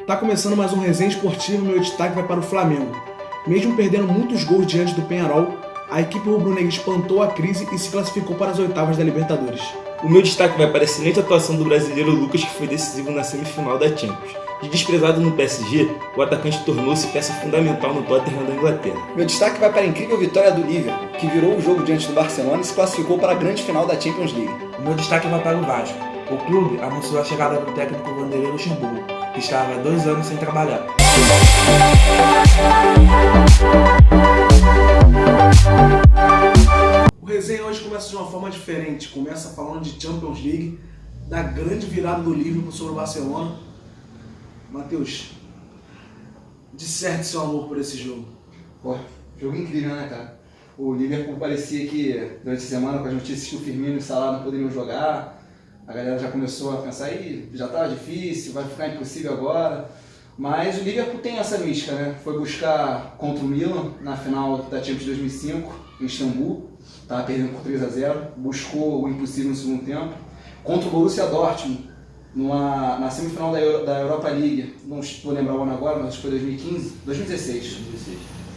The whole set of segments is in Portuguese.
Tá começando mais um resenha esportivo, meu destaque vai para o Flamengo. Mesmo perdendo muitos gols diante do Peñarol, a equipe rubro-negra espantou a crise e se classificou para as oitavas da Libertadores. O meu destaque vai para a excelente atuação do brasileiro Lucas, que foi decisivo na semifinal da Champions. De desprezado no PSG, o atacante tornou-se peça fundamental no Tottenham da Inglaterra. Meu destaque vai para a incrível vitória do Liverpool, que virou o jogo diante do Barcelona e se classificou para a grande final da Champions League. O meu destaque vai para o Vasco. O clube anunciou a chegada do técnico Vanderlei Luxemburgo, que estava há 2 anos sem trabalhar. O resenha hoje começa de uma forma diferente. Começa falando de Champions League, da grande virada do Liverpool sobre o Barcelona. Matheus, disserte seu amor por esse jogo. Pô, jogo incrível, né, cara? O Liverpool parecia que, durante a semana, com as notícias que o Firmino e o Salah não poderiam jogar, a galera já começou a pensar, já tá difícil, vai ficar impossível agora. Mas o Liverpool tem essa mística, né? Foi buscar contra o Milan na final da Champions 2005, em Istambul. Tava perdendo por 3-0, buscou o impossível no segundo tempo. Contra o Borussia Dortmund, na semifinal da Europa League, não vou lembrar o ano agora, mas acho que foi 2016.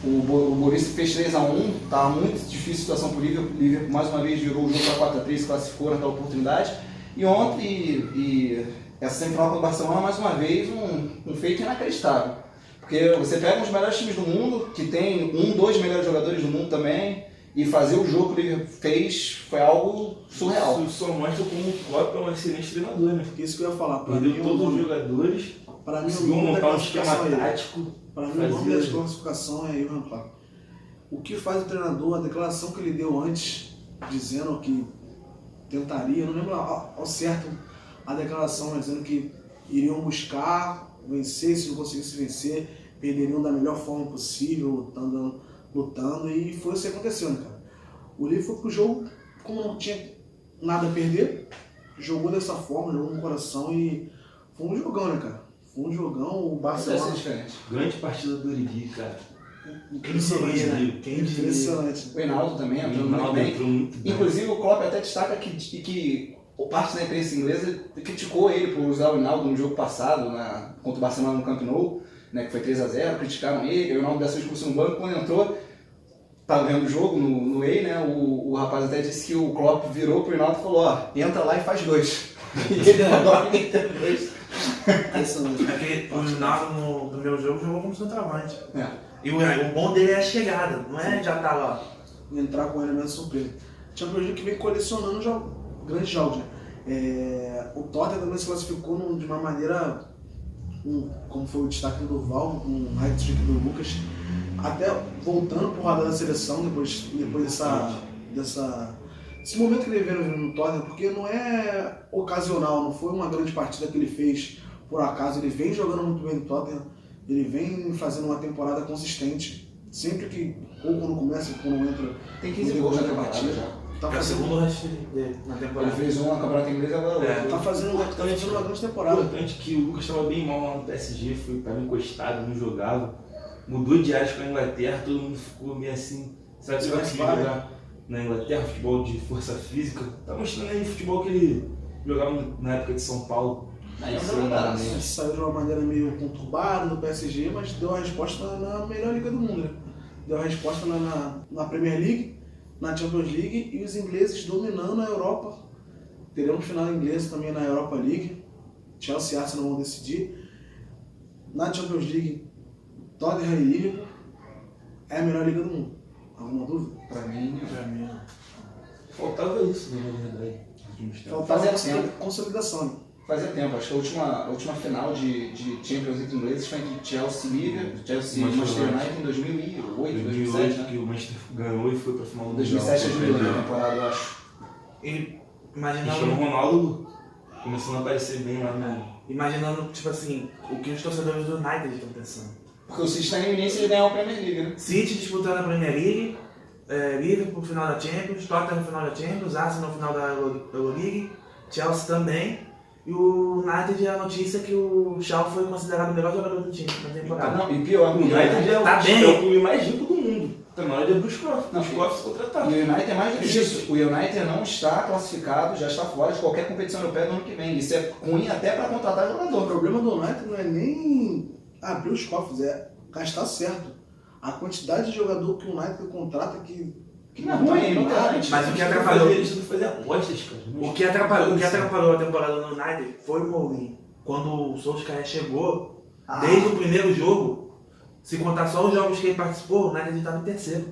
O Borussia fez 3-1, estava muito difícil a situação para o Liverpool. O Liverpool mais uma vez virou o jogo para 4-3, classificou naquela oportunidade. E ontem, essa semifinal com o Barcelona, mais uma vez, um feito inacreditável. Porque você pega um dos melhores times do mundo, que tem dois melhores jogadores do mundo também, e fazer o jogo que o Liverpool fez foi algo surreal. Isso só mostra como o Klopp é um excelente treinador, né? Isso que eu ia falar. Perdeu todos os jogadores, Para mim, conseguiu montar um esquema tático. Para mim, o nome da desclassificação é Johan Klopp. O que faz o treinador, a declaração que ele deu antes, dizendo que tentaria, eu não lembro ao certo a declaração, mas dizendo que iriam buscar vencer, se não conseguisse vencer, perderiam da melhor forma possível, lutando, e foi isso que aconteceu, né, cara? O Liverpool foi pro jogo, como não tinha nada a perder, jogou dessa forma, jogou com o coração e foi um jogão, né, cara? Foi um jogão, o Barcelona... Grande partida do Origi, cara. Impressionante, né? Impressionante. O Reinaldo também entrou muito bem. Inclusive o Klopp até destaca que parte da imprensa inglesa criticou ele por usar o Reinaldo no jogo passado, contra o Barcelona no Camp Nou, né, que foi 3-0, criticaram ele, o Reinaldo dessa vez expulsou no banco, quando entrou, tava vendo o jogo no Way, né, o rapaz até disse que o Klopp virou pro Reinaldo e falou, entra lá e faz 2. E ele falou, entra 2. Porque o Ronaldo no meu jogo jogou como centroavante. É. E o bom dele é a chegada, não é já tá lá. Entrar com elemento surpresa. Champions League que vem colecionando grandes jogos, né? O Tottenham também se classificou de uma maneira, como foi o destaque do Durval, um hat-trick do Lucas, até voltando pro radar da seleção depois desse momento que ele veio no Tottenham, porque não é ocasional, não foi uma grande partida que ele fez por acaso, ele vem jogando muito bem no Tottenham, ele vem fazendo uma temporada consistente, sempre que, ou quando começa, ou quando entra, tem 15 gols na temporada já. Tá é o segundo resto dele na temporada. Ele fez um na Campeonato Inglês e agora outro. Tá fazendo uma grande temporada. Importante que o Lucas estava bem mal lá no PSG, estava encostado, não jogava. Mudou de áreas para a Inglaterra, todo mundo ficou meio assim, será que ele vai conseguir jogar na Inglaterra, futebol de força física? Tá mostrando aí o futebol que ele jogava na época de São Paulo. Ele saiu de uma maneira meio conturbada no PSG, mas deu a resposta na melhor liga do mundo, né? Deu a resposta na Premier League, na Champions League, e os ingleses dominando a Europa. Teremos final inglesa também na Europa League. Chelsea e Arsenal vão decidir. Na Champions League, Tottenham e Liverpool é a melhor liga do mundo. Alguma dúvida? Pra mim. Faltava isso, na verdade. Faltava essa consolidação, né? Fazia tempo, acho que a última final de Champions League ingleses foi entre Chelsea e Liverpool, Chelsea e Manchester United em 2008, 2007, né? Que o Manchester ganhou e foi pra final do 2007 a 2008 na temporada, eu acho. E imaginando o Ronaldo começando a aparecer bem lá Imaginando, tipo assim, o que os torcedores do United estão pensando. Porque o City está em iminência de ganhar a Premier League, né? City disputando a Premier League, Liverpool no final da Champions, Tottenham no final da Champions, Arsenal no final da Euroleague, Chelsea também. E o United, a notícia é que o Shaw foi considerado o melhor jogador do time na temporada. E pior, o United é o clube mais rico do mundo. Tá na hora de Bruscoff. Bruscoff se contratar. E o United é mais do que isso. O United não está classificado, já está fora de qualquer competição europeia do ano que vem. Isso é ruim até para contratar O jogador. problema do United não é nem abrir os cofres, é gastar certo. A quantidade de jogador que o United contrata que Não é ruim, não tá. tem. Mas o que atrapalhou, Eles têm que fazer apostas, cara. o que atrapalhou a temporada no United foi o Mourinho. Quando o Solskjaer chegou, desde o primeiro jogo, se contar só os jogos que ele participou, o United estava em terceiro.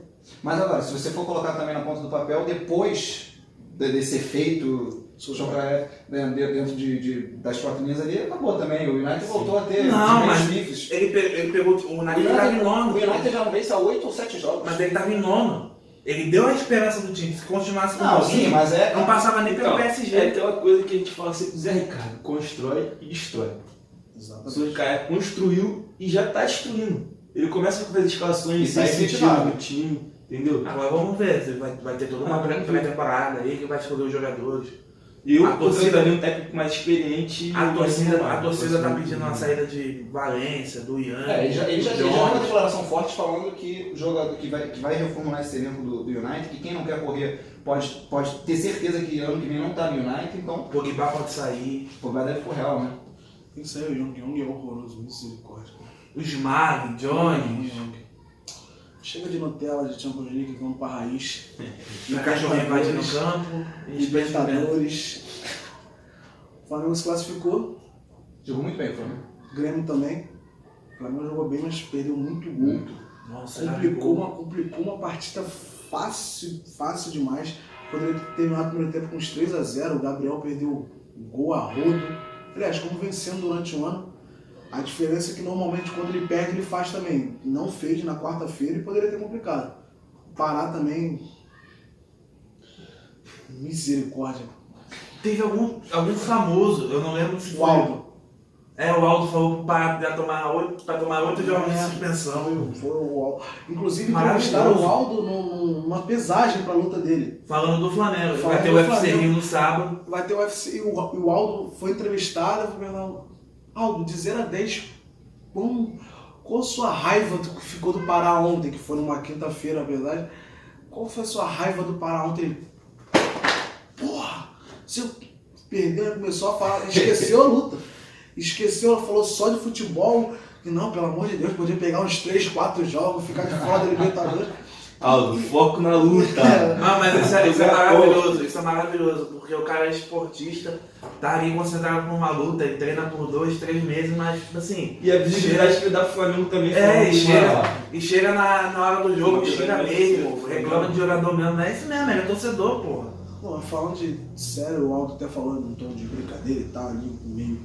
Mas agora, se você for colocar também na ponta do papel, depois desse efeito Solskjaer dentro das quatro linhas ali, acabou também. O United voltou a ter Não, mas bifes. ele pegou o United estava em nono. O United já não vence há 8 ou 7 jogos. Mas ele estava em nono. Ele deu a esperança do time. Se continuasse com o Não, Mourinho, sim, mas é... não passava nem pelo Então, PSG. é aquela coisa que a gente fala sempre do Zé Ricardo. Constrói e destrói. O Exatamente. Zé Ricardo construiu e já tá destruindo. Ele começa a fazer escalações E tá sem sentido efetivado. no time, entendeu? Agora vamos ver. Vai ter toda uma pré-temporada aí que vai escolher os jogadores. Eu A tô torcida- trazendo um técnico mais experiente. A torcida tá Vai pedindo uma saída de Valência, do Ian. Ele já do deu uma Jones. declaração forte falando que o jogador que vai reformular esse elenco do United, que quem não quer correr pode ter certeza que ano que vem não tá no United, então O Pogba pode sair. o vai deve pro Real, né? Isso aí, o Young é horroroso, misericórdia. O Smag, Jones. Chega de Nutella, de Champions League, vamos pra raiz. E o cachorrinho invadindo o campo. Libertadores. O Flamengo se classificou, Jogou muito bem o Flamengo. Grêmio também. O Flamengo jogou bem, mas perdeu muito gol. Nossa, Complicou uma partida fácil demais. Poderia ter terminado o primeiro tempo com uns 3-0. O Gabriel perdeu o gol a rodo. Aliás, como vencendo durante o ano. A diferença é que normalmente quando ele perde, ele faz também. Não fez na quarta-feira e poderia ter complicado. Pará também. Misericórdia. Teve algum famoso, eu não lembro se O foi. Aldo. O Aldo falou para tomar 8 jogos de suspensão. Foi o Aldo. Inclusive, Maravilhoso. entrevistaram o Aldo numa pesagem pra luta dele. Falando do Flamengo. Falando Vai ter do o UFC Flamengo. Rio no sábado. Vai ter o UFC e o Aldo foi entrevistado. Eu falei, Aldo, de 0 a 10, qual a sua raiva do que ficou do Pará ontem, que foi numa quinta-feira, na verdade? Qual foi a sua raiva do Pará ontem? Ele, porra, você perdeu, começou a falar, esqueceu a luta. Esqueceu, falou só de futebol. E não, pelo amor de Deus, podia pegar uns 3, 4 jogos, ficar de fora da Libertadores. Aldo, foco na luta. Não, mas isso é maravilhoso. Isso é maravilhoso. Porque o cara é esportista, tá ali concentrado por uma luta, ele treina por 2, 3 meses, mas tipo assim. E a visibilidade que ele dá pro Flamengo também E chega na hora do jogo, xinga mesmo, reclama de jogador mesmo. Não é isso mesmo, ele é torcedor, porra. Não, falando de sério, o Aldo até falando num tom de brincadeira e tal, ali meio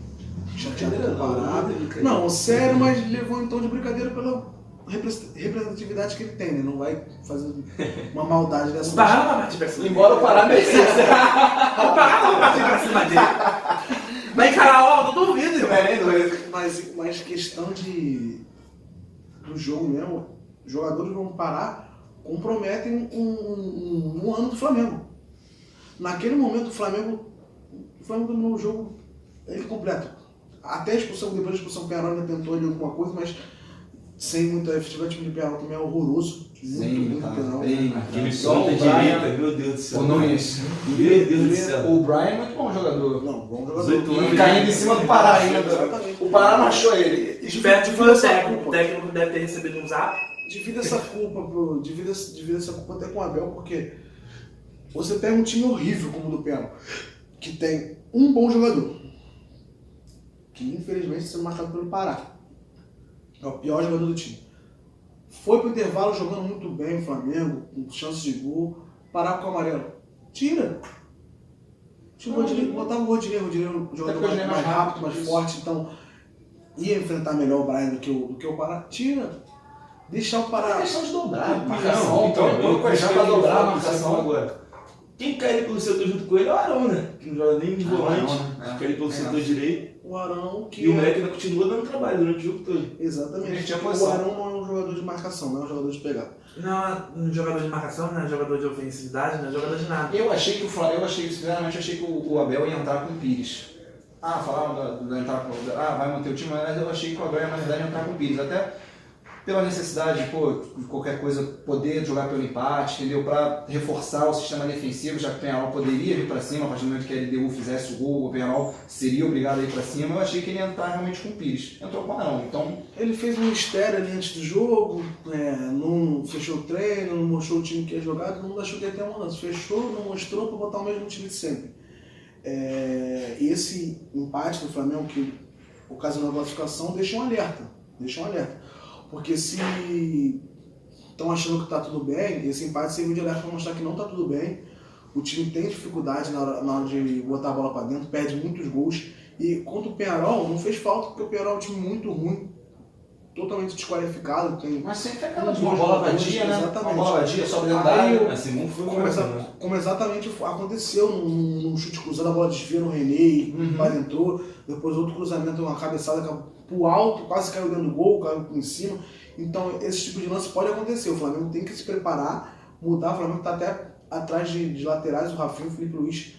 chateado com o Pará. Não, sério, mas levou em tom de brincadeira pela representatividade que ele tem, né? Não vai fazer uma maldade dessa. O Pará não vai partir pra cima dele. Embora o Pará merecesse. O Pará não vai partir pra cima dele. Vai encarar o Aldo, duvido, irmão. Mas questão do jogo mesmo, os jogadores vão parar, comprometem um ano do Flamengo. Naquele momento o Flamengo dominou o jogo ele completo. Até a expulsão, depois da expulsão o Penarol ainda tentou ali alguma coisa, mas sem muita efetividade. O time de Penarol também é horroroso. Muito Penarol. Aquele Só ponta o direita, Brian, meu Deus do céu. o Nunes. Meu Deus do céu. O Brian é muito bom jogador. Não, bom jogador. 18 anos. E caindo em cima do Pará ainda. Exatamente. O Pará não achou ele. Esperto foi o técnico. O técnico deve ter recebido um zap. Divida essa culpa, divida essa culpa até com o Abel, porque você pega um time horrível como o do Penarol, que tem um bom jogador, que infelizmente está sendo marcado pelo Pará. É o pior jogador do time. Foi pro intervalo jogando muito bem o Flamengo, com chances de gol, Pará com o amarelo. Tira! Botava o Rodinei, um jogador mais rápido, mais forte, então ia enfrentar melhor o Brian do que o Pará. Tira! Deixar o Pará. É questão de dobrar. Não, Marcação. então, eu deixar pra dobrar a marcação. agora. Quem cai ali pelo setor junto com ele é o Arão, né? Que não joga nem de volante, cai ali pelo setor direito. O Arão que. E o moleque ainda continua dando trabalho durante o jogo todo. Exatamente. Tinha O posição. Arão não é um jogador de marcação, não é um jogador de pegar. Não é um jogador de marcação, não é um jogador de ofensividade, não é jogador de nada. Eu achei que o Flamengo, sinceramente, achei que o Abel ia entrar com o Pires. Falaram da entrar com vai manter o time, mas eu achei que o Abel ia, na verdade, entrar com o Pires. Até pela necessidade, pô, de qualquer coisa poder jogar pelo empate, entendeu? Para reforçar o sistema defensivo, já que o Penharol poderia vir para cima, a partir do momento que a LDU fizesse o gol, o Penharol seria obrigado a ir para cima. Eu achei que ele ia entrar realmente com o Pires. Entrou com o Arão, então... Ele fez um mistério ali antes do jogo, não fechou o treino, não mostrou o time que ia jogar, todo mundo achou que ia ter uma mudança. Fechou, não mostrou para botar o mesmo time de sempre. Esse empate do Flamengo, que ocasionou a classificação, deixa um alerta. Porque se estão achando que está tudo bem, esse empate serviu de alerta para mostrar que não está tudo bem. O time tem dificuldade na hora de botar a bola para dentro, perde muitos gols. E contra o Penharol não fez falta, porque o Penharol é um time muito ruim, totalmente desqualificado. Mas sempre é aquela de uma bola vadia, né? Exatamente. Uma bola vadia, só dentro da área. Assim, foi como exatamente aconteceu num chute cruzado, a bola desvia no René, o Paz entrou, depois outro cruzamento, uma cabeçada pro alto, quase caiu dentro do gol, caiu por cima. Então esse tipo de lance pode acontecer, o Flamengo tem que se preparar, mudar, o Flamengo está até atrás de laterais, o Rafinha e o Felipe Luiz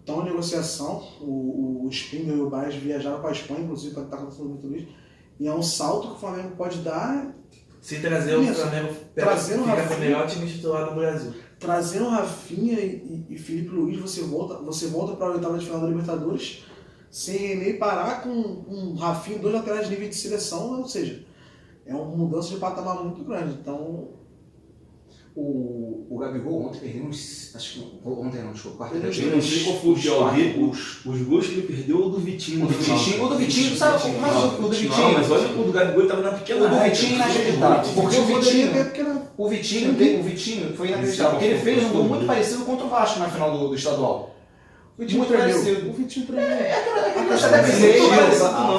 estão em negociação, o Spindler e o Braz viajaram para a Espanha, inclusive para estar acontecendo o Felipe Luiz, e é um salto que o Flamengo pode dar. Se trazer o Flamengo, trazendo o fica Rafinha, com o melhor time titular do Brasil. Trazendo o Rafinha e Felipe Luiz, você volta para a oitava de final da Libertadores sem René parar com um Rafinha e 2 laterais de nível de seleção, ou seja, é uma mudança de patamar muito grande. Então, o Gabigol ontem perdeu uns... Acho que ontem não, desculpa, quarta-feira. Eu não sei qual foi o pior, os gols que ele perdeu ou do Vitinho. O do Vitinho, sabe? Mas o do Vitinho... Não, mas olha o do Gabigol, ele estava na pequena área. O do Vitinho inacreditável. Porque o Vitinho foi inacreditável. Porque ele fez um gol muito parecido contra o Vasco na final do estadual. Muito parecido. O Vitinho tremeu.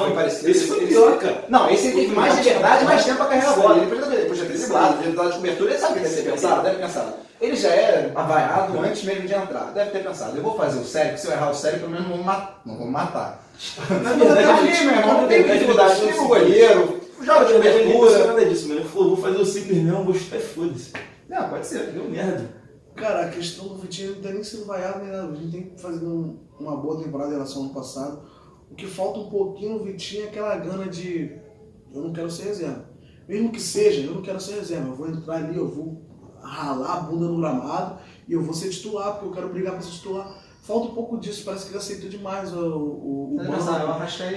Foi parecido. Esse foi pior, cara. Não, esse teve mais liberdade, mais tempo pra carregar a bola. Ele podia ter driblado, podia ter dado de cobertura, ele sabe o que deve ter pensado, deve pensar. Ele já era avaiado antes mesmo de entrar. Deve ter pensado, eu vou fazer o sério, porque se eu errar o sério, pelo menos não vou matar. Na verdade, meu irmão, não tem dificuldade. Tem o goleiro, joga de cobertura. Nada disso, mano. Ele falou, vou fazer o simples mesmo, vou chutar e foda-se. Não, pode ser. Deu merda. Cara, a questão do Vitinho não tem nem sido vaiado nem nada. A gente tem que fazer uma boa temporada em relação ao ano passado. O que falta um pouquinho no Vitinho é aquela gana de eu não quero ser reserva. Mesmo que seja, eu não quero ser reserva. Eu vou entrar ali, eu vou ralar a bunda no gramado e eu vou ser titular, porque eu quero brigar para ser titular. Falta um pouco disso, parece que ele aceitou demais o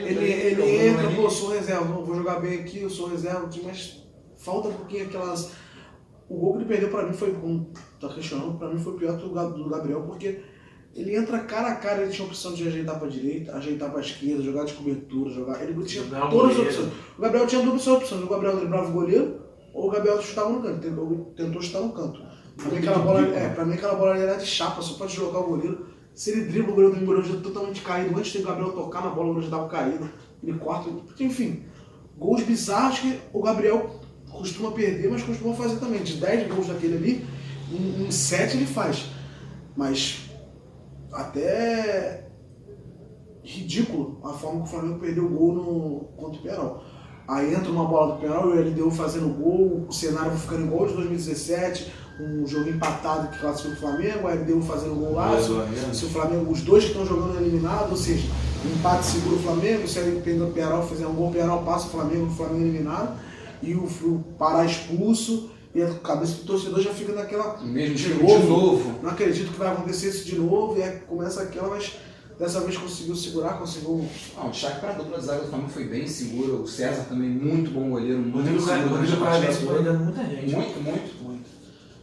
ele entra, pô, eu sou reserva, não, vou jogar bem aqui, eu sou reserva, mas falta um pouquinho aquelas... O gol que ele perdeu pra mim foi, como tá questionando, pra mim foi pior que o do Gabriel, porque ele entra cara a cara, ele tinha a opção de ajeitar pra direita, ajeitar pra esquerda, jogar de cobertura, ele tinha todas as opções. O Gabriel tinha duas opções, o Gabriel driblava o goleiro ou o Gabriel chutava no canto, tentou chutar no canto. Pra mim aquela bola ali era de chapa, só pode deslocar o goleiro. Se ele dribla o goleiro já totalmente caído, antes de o Gabriel tocar na bola, o goleiro já estava caído, ele corta, enfim, gols bizarros que o Gabriel costuma perder, mas costuma fazer também. De 10 gols daquele ali, em 7 ele faz. Mas até ridículo a forma que o Flamengo perdeu o gol contra o Penharol. Aí entra uma bola do Penharol e o LDU fazendo gol, o cenário vai ficando igual de 2017, um jogo empatado que classificou o Flamengo, a LDU fazendo gol lá, se o Flamengo, os dois que estão jogando eliminados, ou seja, o empate segura o Flamengo, se o Penharol fizer um gol, o Penharol passa o Flamengo eliminado, e o Pará expulso, e a cabeça do torcedor já fica naquela... Mesmo de novo. Não acredito que vai acontecer isso de novo, e aí começa aquela, mas dessa vez conseguiu segurar, conseguiu... O destaque para a dupla de zaga do Flamengo foi bem seguro, o César também muito bom goleiro, muito Rodrigo seguro. Caio foi dando muita gente. Muito.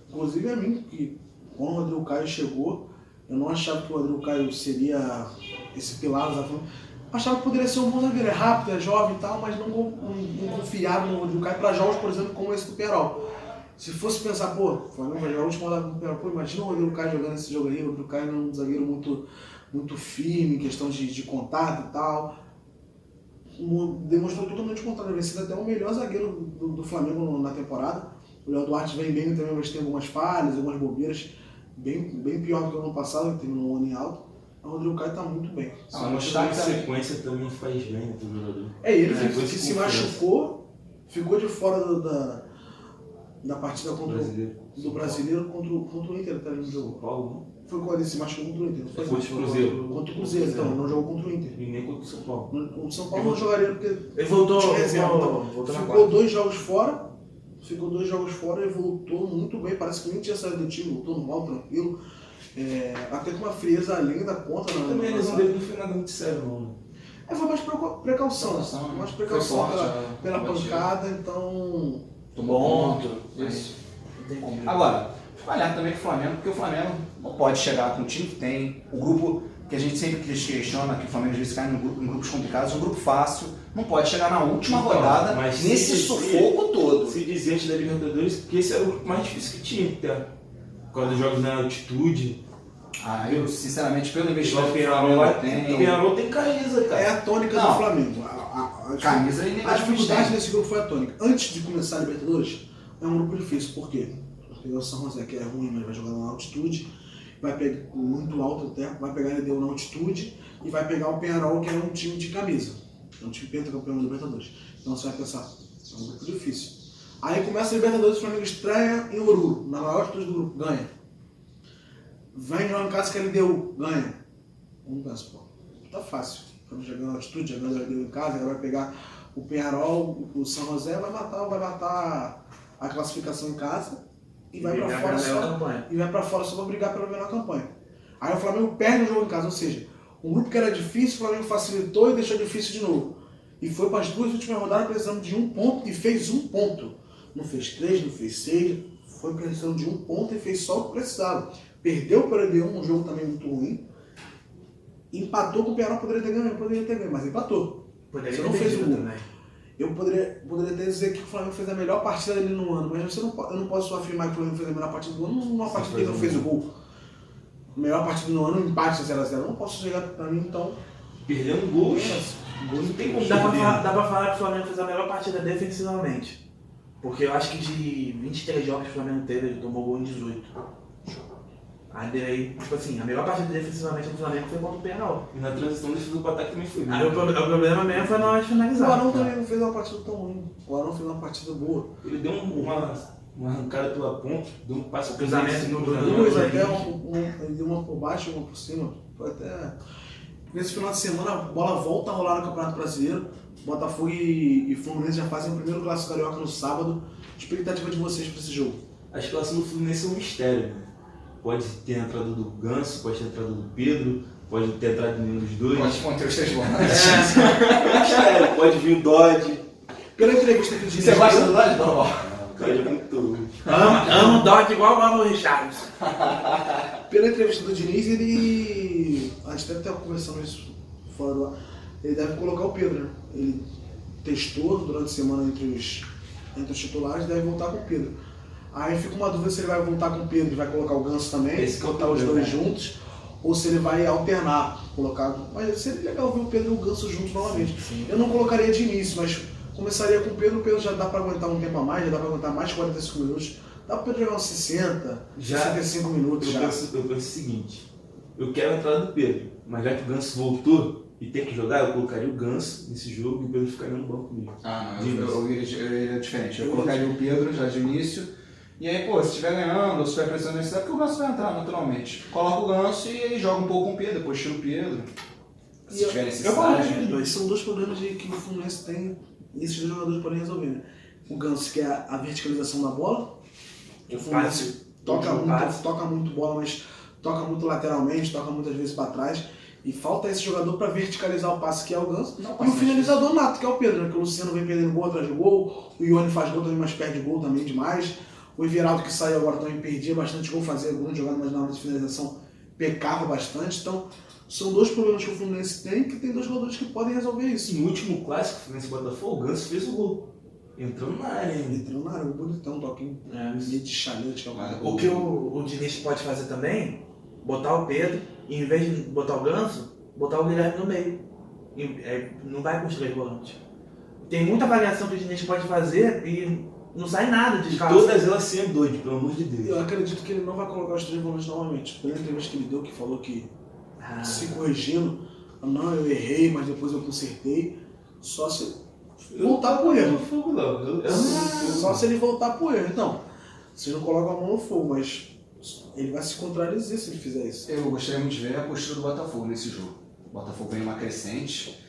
Inclusive a mim, que quando o Rodrigo Caio chegou, eu não achava que o Rodrigo Caio seria esse pilar do Flamengo. Achava que poderia ser um bom zagueiro, é rápido, é jovem e tal, mas não confiava no Rodrigo Caio para jogos, por exemplo, como esse do Penharol. Se fosse pensar, pô, o Flamengo vai jogar a última rodada do Penharol, pô, imagina o Rodrigo Caio jogando esse jogo aí, o Rodrigo Caio é um zagueiro muito firme, em questão de contato e tal. Demonstrou totalmente o contrário, ele sido até o melhor zagueiro do Flamengo na temporada. O Léo Duarte vem bem também, mas tem algumas falhas, algumas bobeiras, bem pior do que o ano passado, que terminou um ano em alto. O Rodrigo Caio está muito bem. A sequência também faz bem, né, pro jogador. Ele que se machucou, ficou de fora da partida do Brasileiro contra o Inter, tá ali no jogo. Paulo, foi quando ele se machucou contra o Inter. Foi contra o Cruzeiro. Contra o Cruzeiro, então, não jogou contra o Inter. E nem contra o São Paulo. O São Paulo não jogaria porque ele voltou reserva. Voltou ficou 2 jogos fora, ficou 2 jogos fora e voltou muito bem, parece que nem tinha saído do time, voltou normal, tranquilo. Até com uma frieza além da conta. Também a lesão dele não foi nada muito sério, não. Foi mais precaução. Mais precaução pela pancada, então. Tomou ponto. Isso. Agora, falhar também com o Flamengo, porque o Flamengo não pode chegar com o time que tem, o grupo que a gente sempre questiona, que o Flamengo às vezes cai em grupos complicados, um grupo fácil, não pode chegar na última rodada nesse sufoco todo. Se dizia antes da Libertadores que esse era o grupo mais difícil que tinha, até. Por causa dos jogos na altitude. Eu, sinceramente, pelo investimento que o Flamengo tem. O Peñarol tem camisa, cara. É a tônica do Flamengo. Camisa a dificuldade desse grupo foi a tônica. Antes de começar a Libertadores, é um grupo difícil. Por quê? Porque o São José, que é ruim, mas vai jogar na altitude, vai pegar muito alto até, vai pegar a LDU na altitude e vai pegar o Peñarol, que é um time de camisa. É um time pentacampeão da Libertadores. Então você vai pensar, é um grupo difícil. Aí começa a Libertadores, o Flamengo estreia em Oruro, na maior altitude do grupo, ganha. Vai jogar em casa que a LDU, ganha. Vamos pensar, pô, tá fácil. Estamos jogando na altitude, jogando a LDU em casa, agora vai pegar o Peñarol, o São José, vai matar a classificação em casa e vai pra fora só pra brigar pela melhor campanha. Aí o Flamengo perde o jogo em casa, ou seja, um grupo que era difícil, o Flamengo facilitou e deixou difícil de novo. E foi para as 2 últimas rodadas precisando de 1 ponto e fez 1 ponto. Não fez 3, não fez 6, foi precisando de 1 ponto e fez só o que precisava. Perdeu para o LDU, um jogo também muito ruim. Empatou com o Peñarol, poderia ter ganho, mas empatou. Você não fez o gol. Eu poderia até dizer que o Flamengo fez a melhor partida dele no ano, mas eu não posso afirmar que o Flamengo fez a melhor partida do ano numa partida que ele não fez o gol. A melhor partida do ano, um empate 0x0. Eu não posso chegar pra mim, então. Perdendo gols. Gol não tem como. Dá pra falar que o Flamengo fez a melhor partida defensivamente. Porque eu acho que de 23 jogos que o Flamengo teve, ele tomou gol em 18. Aí, tipo assim, a melhor partida defensivamente do Flamengo foi contra o Peñarol. E na transição defesa do ataque também foi. Aí o problema mesmo foi na hora de finalizar. O Arão também não fez uma partida tão ruim. O Arão fez uma partida boa. Ele deu uma arrancada pela ponta, deu um passe o cruzamento do Duas até, ele deu uma por baixo e uma por cima. Foi até. Nesse final de semana a bola volta a rolar no Campeonato Brasileiro. Botafogo e Fluminense já fazem o primeiro clássico carioca no sábado. Expectativa de vocês para esse jogo? A escalação do Fluminense é um mistério, né? Pode ter a entrada do Ganso, pode ter a entrada do Pedro, pode ter a entrada de nenhum dos dois. Pode conter os 3 volantes. É um mistério, pode vir o Dodge. Pela entrevista que o Diniz Você gosta do Dodge? Não. O cara é muito. Ama o Dodge igual o Ronald Richards. Pela entrevista do Diniz, ele. A gente deve estar conversando isso fora do ar. Ele deve colocar o Pedro, né? Ele testou durante a semana entre os titulares, deve voltar com o Pedro. Aí fica uma dúvida se ele vai voltar com o Pedro e vai colocar o Ganso também, botar os dois juntos, ou se ele vai alternar, colocar. Mas seria legal ver o Pedro e o Ganso juntos novamente. Sim. Eu não colocaria de início, mas começaria com o Pedro já dá para aguentar um tempo a mais, já dá para aguentar mais de 45 minutos. Dá para o Pedro jogar uns 60, 65 minutos eu penso o seguinte, eu quero a entrada do Pedro, mas já que o Ganso voltou e tem que jogar, eu colocaria o Ganso nesse jogo e o Pedro ficaria no banco mesmo. Eu iria diferente, eu colocaria o Pedro já de início. E aí, se estiver ganhando ou se estiver pressionando nesse porque o Ganso vai entrar naturalmente. Coloca o Ganso e aí joga um pouco com o Pedro, depois tira o Pedro. Se tiver necessidade. Esses são 2 problemas que o Fluminense tem e esses 2 jogadores podem resolver. Né? O Ganso, que é a verticalização da bola. O Fluminense toca muito bola, mas toca muito lateralmente, toca muitas vezes para trás. E falta esse jogador para verticalizar o passe, que é o Ganso. E o finalizador nato, que é o Pedro, né? Que o Luciano vem perdendo gol atrás de gol. O Ione faz gol também, mas perde gol também demais. O Everaldo, que saiu agora, também perdia bastante gol, fazia algumas jogadas, mas na hora de finalização pecava bastante. Então, são 2 problemas que o Fluminense tem, que tem 2 jogadores que podem resolver isso. No último clássico, Fluminense Botafogo, o Ganso fez o gol. Entrando na área ainda. Entrando na área, um bonitão, toquinho meio de chalete. O que o Diniz pode fazer também, botar o Pedro, e em vez de botar o Ganso, botar o Guilherme no meio. Não vai com os 3 volantes. Tem muita variação que o Diniz pode fazer e não sai nada de escala. Todas elas sendo doido, pelo amor de Deus. Eu acredito que ele não vai colocar os 3 volantes novamente. Pela entrevista que ele deu, que falou que se corrigindo, não, eu errei, mas depois eu consertei. Só se voltar pro erro. Só se ele voltar pro erro. Então, vocês não colocam a mão no fogo, mas ele vai se contradizer se ele fizer isso. Eu gostaria muito de ver a postura do Botafogo nesse jogo. O Botafogo vem uma crescente.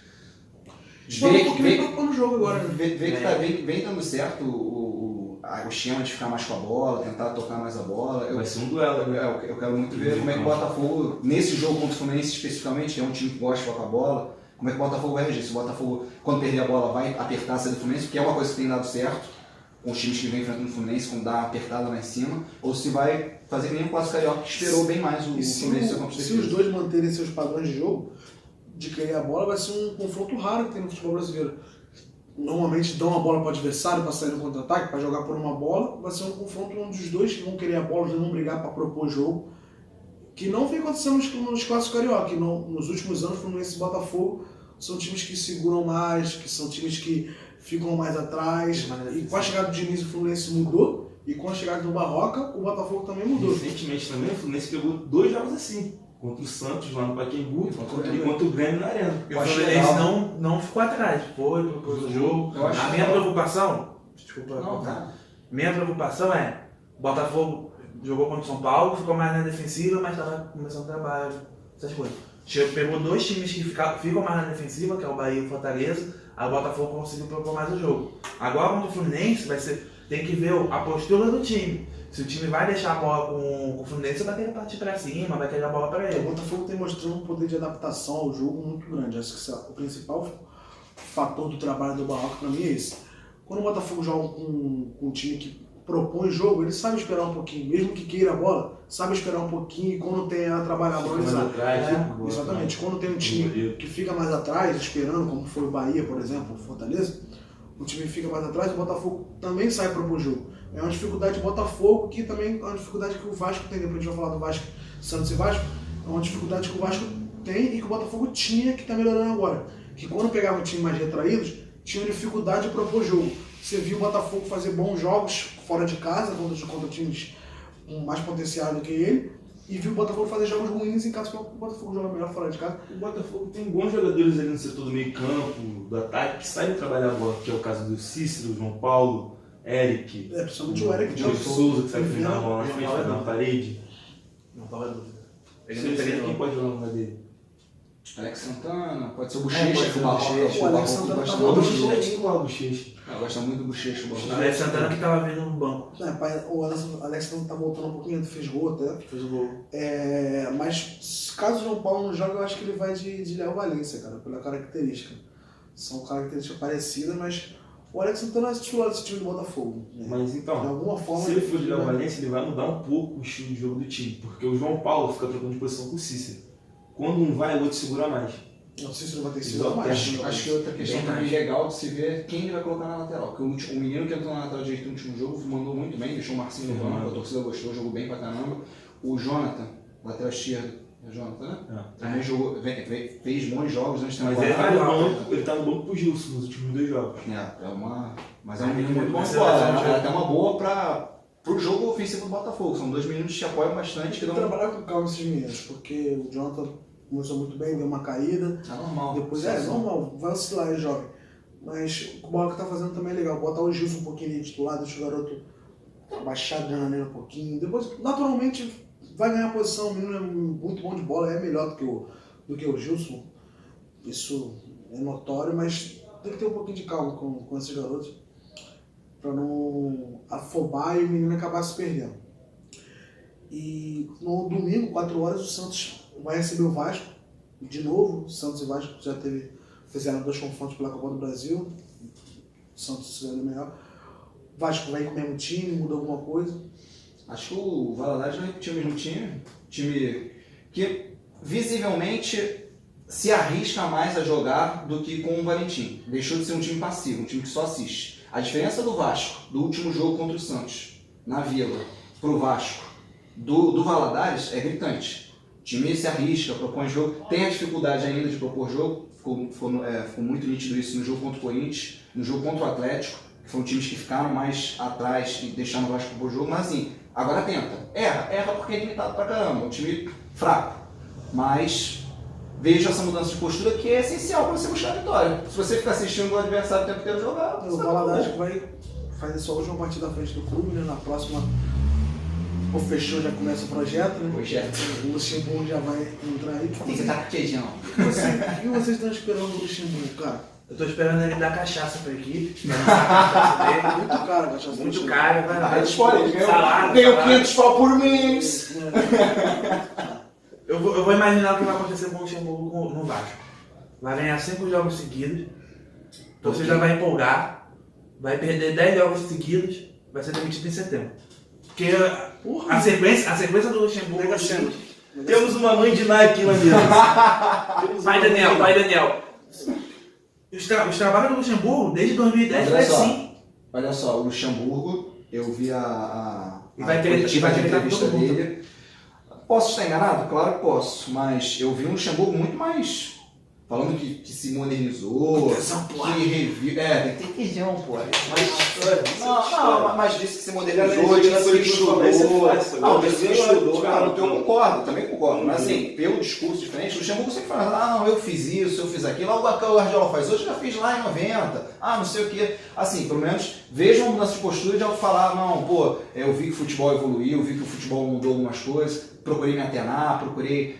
Vem no jogo agora. Vem dando certo o esquema de ficar mais com a bola, tentar tocar mais a bola. Vai ser um duelo, né? Eu quero muito ver como é que o Botafogo, nesse jogo contra o Fluminense especificamente, que é um time que gosta de jogar com a bola, como é que o Botafogo vai reagir. Se o Botafogo, quando perder a bola, vai apertar a saída do Fluminense, porque é uma coisa que tem dado certo, com os times que vem enfrentando o Fluminense, com dar uma apertada lá em cima, ou se vai fazer que nem o Clássico Carioca, que esperou bem mais o E Fluminense ser se os dois manterem seus padrões de jogo, de querer a bola, vai ser um confronto raro que tem no futebol brasileiro. Normalmente dão a bola para o adversário para sair no contra-ataque, para jogar por uma bola, vai ser um confronto onde os dois vão querer a bola, vão brigar para propor jogo, que não vem acontecendo nos clássicos carioca, que nos últimos anos, Fluminense e Botafogo são times que seguram mais, que são times que ficam mais atrás, e com a chegada do Diniz o Fluminense mudou, e com a chegada do Barroca, o Botafogo também mudou. Recentemente também, o Fluminense pegou 2 jogos assim, contra o Santos lá no Pacaembu e contra o Grêmio na Arena. E o Fluminense não ficou atrás, propôs o jogo. A minha preocupação, minha preocupação é, o Botafogo jogou contra o São Paulo, ficou mais na defensiva, mas estava começando o trabalho, essas coisas. Pegou 2 times que ficam mais na defensiva, que é o Bahia e o Fortaleza, aí o Botafogo conseguiu propor mais o jogo. Agora contra o Fluminense, tem que ver a postura do time. Se o time vai deixar a bola com o Fluminense, vai querer partir para cima, vai querer a bola para ele. O Botafogo tem mostrado um poder de adaptação ao jogo muito grande. Acho que o principal fator do trabalho do Barroca para mim é esse. Quando o Botafogo joga com um time que propõe jogo, ele sabe esperar um pouquinho, mesmo que queira a bola, sabe esperar um pouquinho, e quando tem a trabalhar a bola, ele sabe. Exatamente, quando tem um time que fica mais atrás, esperando, como foi o Bahia, por exemplo, o Fortaleza, o time fica mais atrás, o Botafogo também sai para o jogo. É uma dificuldade do Botafogo, que também é uma dificuldade que o Vasco tem, depois a gente vai falar do Vasco, Santos e Vasco, é uma dificuldade que o Vasco tem e que o Botafogo tinha, que está melhorando agora. Que quando pegava um time mais retraídos, tinha dificuldade de propor jogo. Você viu o Botafogo fazer bons jogos fora de casa, contra times com mais potencial do que ele, e viu o Botafogo fazer jogos ruins em casa, porque o Botafogo joga melhor fora de casa. O Botafogo tem bons jogadores ali no setor do meio campo, do ataque, que sabem trabalhar a bola, que é o caso do Cícero, João Paulo, Eric. Principalmente o Eric Diego Souza, que sabe treinar a bola na frente, vai dar uma parede. Não tava dúvida. Quem pode jogar no lugar dele? Alex Santana, pode ser o Bochecha, que o Barroca O Alex Santana gosta tá muito voltando do bem. Bochecha. O Bochecha. Gosta muito do Bochecha, o O Barroca. Alex Santana que tava vindo no banco. O Alex Santana tá voltando um pouquinho, fez gol até. Fez o gol. Mas caso o João Paulo não jogue, eu acho que ele vai de Léo Valência, cara, pela característica. São características parecidas, mas o Alex Santana é titular desse time do Botafogo. Né? Mas De então, alguma forma. se ele for de Léo Valência, ele vai mudar um pouco o estilo de jogo do time, porque o João Paulo fica trocando de posição com o Cícero. Quando um vai, o outro segura mais. Não sei se ele vai ter que segurar mais. Acho que outra questão também legal de se ver é quem ele vai colocar na lateral. Porque o menino que entrou na lateral direito no último jogo mandou muito bem, deixou o Marcinho no banco, a torcida gostou, jogou bem pra caramba. O Jonathan, lateral esquerdo, é o Jonathan, né? Também jogou, fez bons jogos antes de Mas ele tá no banco pro Gilson nos últimos 2 jogos. Mas é um menino muito bom de bola. É até uma boa pro jogo ofensivo do Botafogo. São 2 meninos que te apoiam bastante. Tem que trabalhar com calma esses meninos, porque o Jonathan começou muito bem, deu uma caída. É normal. Depois normal, vai oscilar, é jovem. Mas o Barroca tá fazendo também é legal. Botar o Gilson um pouquinho de titular, deixa o garoto baixar a adrenalina um pouquinho. Depois, naturalmente, vai ganhar posição. O menino é muito bom de bola, é melhor do que o Gilson. Isso é notório, mas tem que ter um pouquinho de calma com esses garotos para não afobar e o menino acabar se perdendo. E no domingo, 4 horas, o Santos vai receber o Vasco. De novo, Santos e Vasco já fizeram 2 confrontos pela Copa do Brasil. O Santos se ganhou melhor. O Vasco vai com o mesmo time, muda alguma coisa. Acho que o Valadares vai repetir o mesmo time. Time que visivelmente se arrisca mais a jogar do que com o Valentim. Deixou de ser um time passivo, um time que só assiste. A diferença do Vasco, do último jogo contra o Santos, na Vila, pro Vasco, do Valadares, é gritante. O time se arrisca, propõe jogo, tem a dificuldade ainda de propor jogo, ficou muito nítido isso no jogo contra o Corinthians, no jogo contra o Atlético, que foram times que ficaram mais atrás e deixaram o Vasco propor jogo, mas assim, agora tenta. Erra porque é limitado pra caramba, é um time fraco. Mas vejo essa mudança de postura que é essencial para você buscar a vitória. Se você ficar assistindo o adversário o tempo inteiro jogar, o Valadares que vai fazer sua última partida à frente do clube, né? Na próxima, ou fechou, já começa o projeto, né? O Luxemburgo já vai entrar aí. Tem que estar queijão. O que vocês estão esperando do Luxemburgo, cara? Eu tô esperando ele dar cachaça pra equipe. Pra não dar cachaça dele. Muito caro, cachaça. Muito caro, vai Aí escolhe, ele Salário, ganhou salário. 500 pau por mês. Eu vou imaginar o que vai acontecer com o Luxemburgo no Vasco. Vai ganhar 5 jogos seguidos, você já vai empolgar, vai perder 10 jogos seguidos, vai ser demitido em setembro. Porque a sequência do Luxemburgo... Mega Sena. Temos uma mãe de Nike lá dentro. Pai Daniel. Os trabalhos do Luxemburgo, desde 2010, foi assim. Olha só, o Luxemburgo, eu vi a E vai ter- coletiva vai de ter entrevista todo mundo. dele. Posso estar enganado? Claro que posso, mas eu vi um Luxemburgo muito mais falando que se modernizou, que reviu. Tem que ter queijão, pô. Mas disse que se modernizou, disse que estudou. Não, disse que estudou. Eu concordo, também concordo. Mas assim, pelo discurso diferente, o Luxemburgo sempre fala, não, eu fiz isso, eu fiz aquilo. O Guardiola faz hoje, eu já fiz lá em 90. Não sei o quê. Assim, pelo menos vejam uma mudança de postura de ao falar, não, pô, eu vi que o futebol evoluiu, eu vi que o futebol mudou algumas coisas. Procurei me atenar, procurei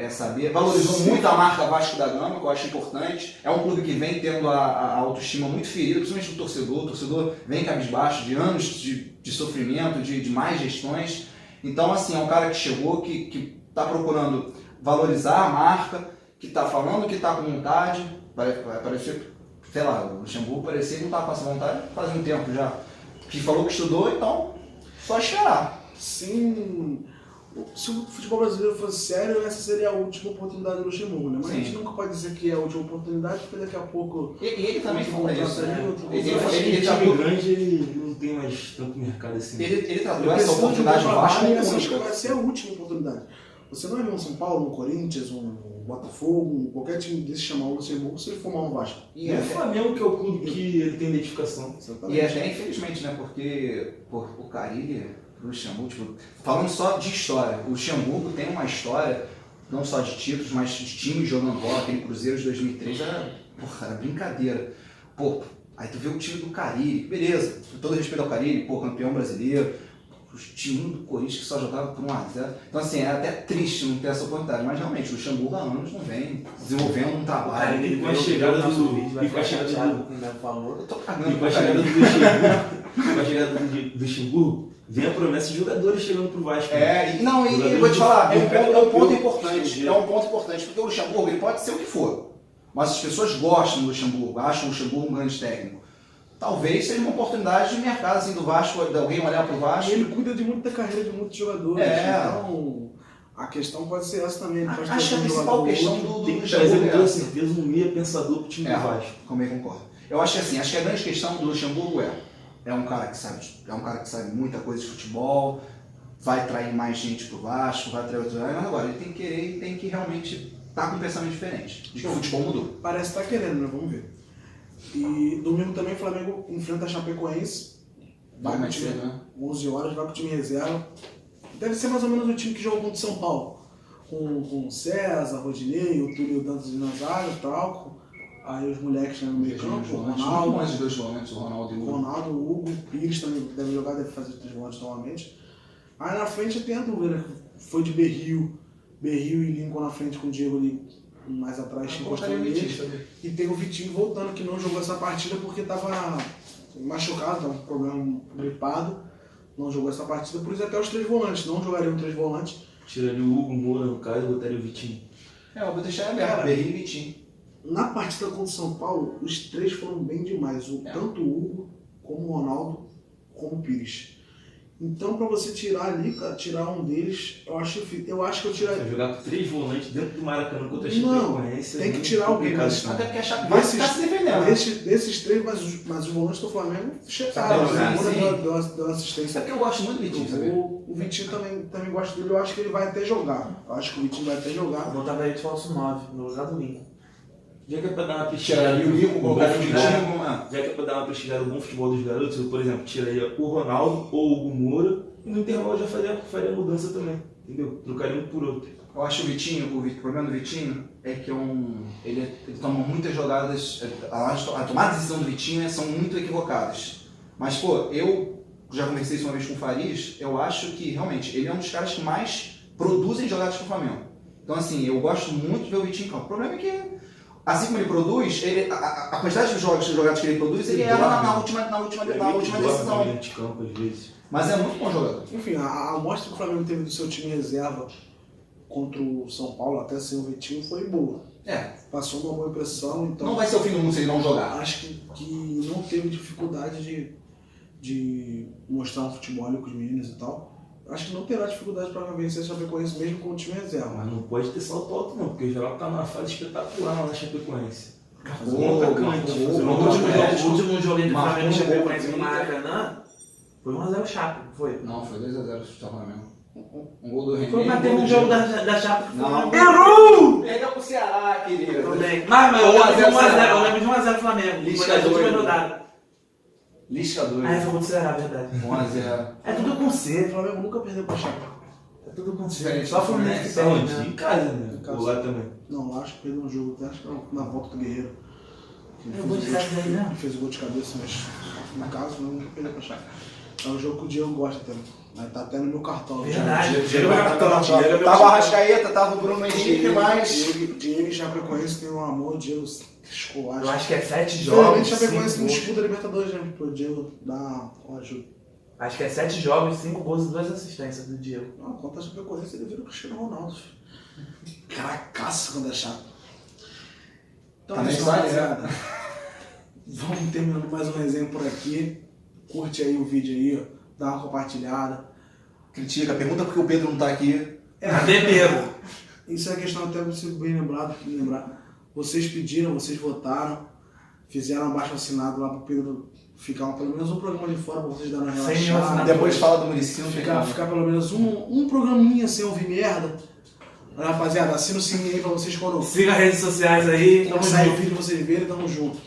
saber. Valorizou muito a marca Vasco da Gama, que eu acho importante. É um clube que vem tendo a autoestima muito ferida, principalmente do torcedor. O torcedor vem cabisbaixo de anos de sofrimento, de más gestões. Então, assim, é um cara que chegou, que está procurando valorizar a marca, que está falando que está com vontade. Vai parecer, sei lá, o Luxemburgo parecia que não estava passando vontade faz um tempo já. Que falou que estudou, então, só esperar. Sim. Se o futebol brasileiro fosse sério, essa seria a última oportunidade do Luxemburgo, né? Mas Sim. a gente nunca pode dizer que é a última oportunidade, porque daqui a pouco... E ele também falou isso, né? Ele Eu acho que Ele time tratou- grande ele não tem mais tanto mercado assim. Ele tratou essa oportunidade do Vasco Vasco como acho que única. vai ser a última oportunidade. Você não vai ver um São Paulo, um Corinthians, um Botafogo, qualquer time desse chamar o Luxemburgo se ele formar um Vasco. E E o até, Flamengo, que é o clube que ele tem identificação. e até infelizmente, né? Porque o Carille, o Luxemburgo, tipo, falando só de história, o Luxemburgo tem uma história, não só de títulos, mas de times jogando bola. Aquele Cruzeiro de 2003 era brincadeira. Pô, aí tu vê o time do Carille, beleza, com todo respeito ao Carille, pô, campeão brasileiro. Os times do Corinthians que só jogava por 1-0. Então, assim, é até triste não ter essa oportunidade, mas realmente o Luxemburgo há anos não vem desenvolvendo um trabalho. E com a chegada do Eu tô E cagando com a pro chegada Carille. do Luxemburgo, com a chegada do Luxemburgo, vem a promessa de jogadores chegando pro Vasco. E eu vou te falar, é um ponto importante. É um ponto importante, porque o Luxemburgo ele pode ser o que for, mas as pessoas gostam do Luxemburgo, acham o Luxemburgo um grande técnico. Talvez seja uma oportunidade de mercado assim, do Vasco, de alguém olhar pro Vasco. E ele cuida de muito da carreira de muitos jogadores. Então, a questão pode ser essa também. Ele pode Acho que a trazer um principal jogador questão outro. do Tem que trazer com Luxemburgo toda é certeza um meia pensador pro time do Vasco. também concordo. Eu acho que assim, acho que a grande questão do Luxemburgo é um cara que sabe muita coisa de futebol, vai atrair mais gente pro Vasco, vai atrair outros, mas agora ele tem que querer e tem que realmente estar com um pensamento diferente, de que o futebol mudou. Parece que tá querendo, né? Vamos ver. E domingo também o Flamengo enfrenta a Chapecoense. Vai com o time, né? 11 horas, vai com o time reserva. Deve ser mais ou menos o time que jogou contra o São Paulo. Com o César, Rodinei, o Túlio Dantas de Nazário, o Trauco. Aí os moleques no meio campo, o Ronaldo. Mais de dois volantes, o Ronaldo e o Ronaldo, o Hugo, o Pires também deve jogar, deve fazer 3 volantes novamente. Aí na frente tem a dúvida, né? Foi de Berril e Lincoln na frente com o Diego ali mais atrás, encostando nele. E tem o Vitinho voltando, que não jogou essa partida porque estava machucado, estava com problema gripado. Não jogou essa partida, por isso até os 3 volantes. Não jogariam 3 volantes. Tiraria o Hugo Moura no caso e botaria o Vitinho. eu vou deixar aberto, Berri e Vitinho. Na partida contra o São Paulo, os 3 foram bem demais. Tanto o Hugo, como o Ronaldo, como o Pires. Então, para você tirar ali, cara, tirar um deles, eu acho que eu tiraria. Vai jogar com 3 volantes dentro do Maracanã contra a Não, Chapecoense. tem que tirar alguém, mas Até porque a Chapecoense está se defendendo. Desses 3, mas os volantes do Flamengo chegaram. Tá, O sim. Moura deu uma Sabe assistência. que eu gosto muito do Vitinho, sabe? O Vitinho também gosta dele, eu acho que ele vai até jogar. Eu acho que o Vitinho vai até jogar. Vou botar ele de falso 9, no lugar do Lincoln. Já que é pra dar uma prestigiada Tiraria o Lincoln, no colocaria o bom Vitinho. futebol, já que é pra dar uma prestigiada no bom futebol dos garotos, eu, por exemplo, tiraria o Ronaldo ou o Hugo Moura e no intervalo eu já faria a mudança também, entendeu? Trocaria um por outro. Eu acho o Vitinho, o problema do Vitinho é que ele toma muitas jogadas, a tomada de decisão do Vitinho são muito equivocadas. Mas, pô, eu já conversei isso uma vez com o Farias, eu acho que realmente ele é um dos caras que mais produzem jogadas pro Flamengo. Então, assim, eu gosto muito de ver o Vitinho em campo. O problema é que assim como ele produz, a quantidade de jogadas que ele produz, ele erra na última decisão. De campo, às vezes. Mas é muito bom jogador. Enfim, a amostra que o Flamengo teve do seu time reserva contra o São Paulo, até sem o Vitinho, foi boa. Passou uma boa impressão, então... Não vai ser o fim do mundo se ele não jogar. Acho que não teve dificuldade de mostrar um futebol ali com os meninos e tal. Acho que não terá dificuldade para vencer a Chapecoense mesmo com o time reserva. Mas não pode ter salto alto não, porque o Geraldo tá numa fase espetacular lá na Chapecoense. O último jogo entre Flamengo e Chapecoense no Maracanã foi 1x0 o Chape, foi? Não, foi 2x0 o Flamengo. Um gol do René. Foi mas teve um jogo da Chape que foi Não. Errou! Perdeu pro Ceará, querido. Também. Mas eu lembro de 1x0 Flamengo. Lisca Foi na última doido. rodada. Lisca 2. Ah, foi contra o Ceará, verdade. 1x0. É tudo com O C. Flamengo nunca perdeu para Chape. É tudo com C. Diferente Só do Fluminense que Fluminense, perde, Onde? né? Em casa, né? Em casa. Ou lá também. Não, acho que perdeu um jogo, acho que na volta do Guerreiro. Ele Eu vou de fez o casa aí, né? Ele fez o gol de cabeça, mas no caso, o Flamengo nunca perdeu para Chape. É um jogo que o Diego gosta também. Mas tá até no meu cartão. Verdade. Diego vai cartão. Tava o Arrascaeta, tava o Bruno Henrique, mas... Diego e Chapecoense tem um amor, o Diego esculacha. Eu acho que é 7 Infelizmente, jogos. Chapecoense 5 não gols. disputa a Libertadores, né? Pro Diego dar uma ajuda. Acho que é 7 jogos, 5 gols e 2 assistências do Diego. Não, contra a Chapecoense ele vira o Cristiano Ronaldo. Caracaço quando é chato. Então Também é isso, vale, rapaziada. Vamos terminando mais um resenha por aqui. Curte aí o vídeo aí, ó. Dá uma compartilhada. Critica, pergunta porque o Pedro não tá aqui. Cadê Pedro? Isso é questão até de ser bem lembrado, lembrar. Vocês pediram, vocês votaram, fizeram abaixo assinado lá pro Pedro ficar pelo menos um programa de fora pra vocês darem uma Sem relaxada. assinado. Depois fala do Muricy, não tem Ficar pelo menos um programinha sem ouvir merda. Rapaziada, assina o sininho aí pra vocês quando Siga as redes sociais aí. Tamo sair o junto. vídeo vocês verem, tamo junto.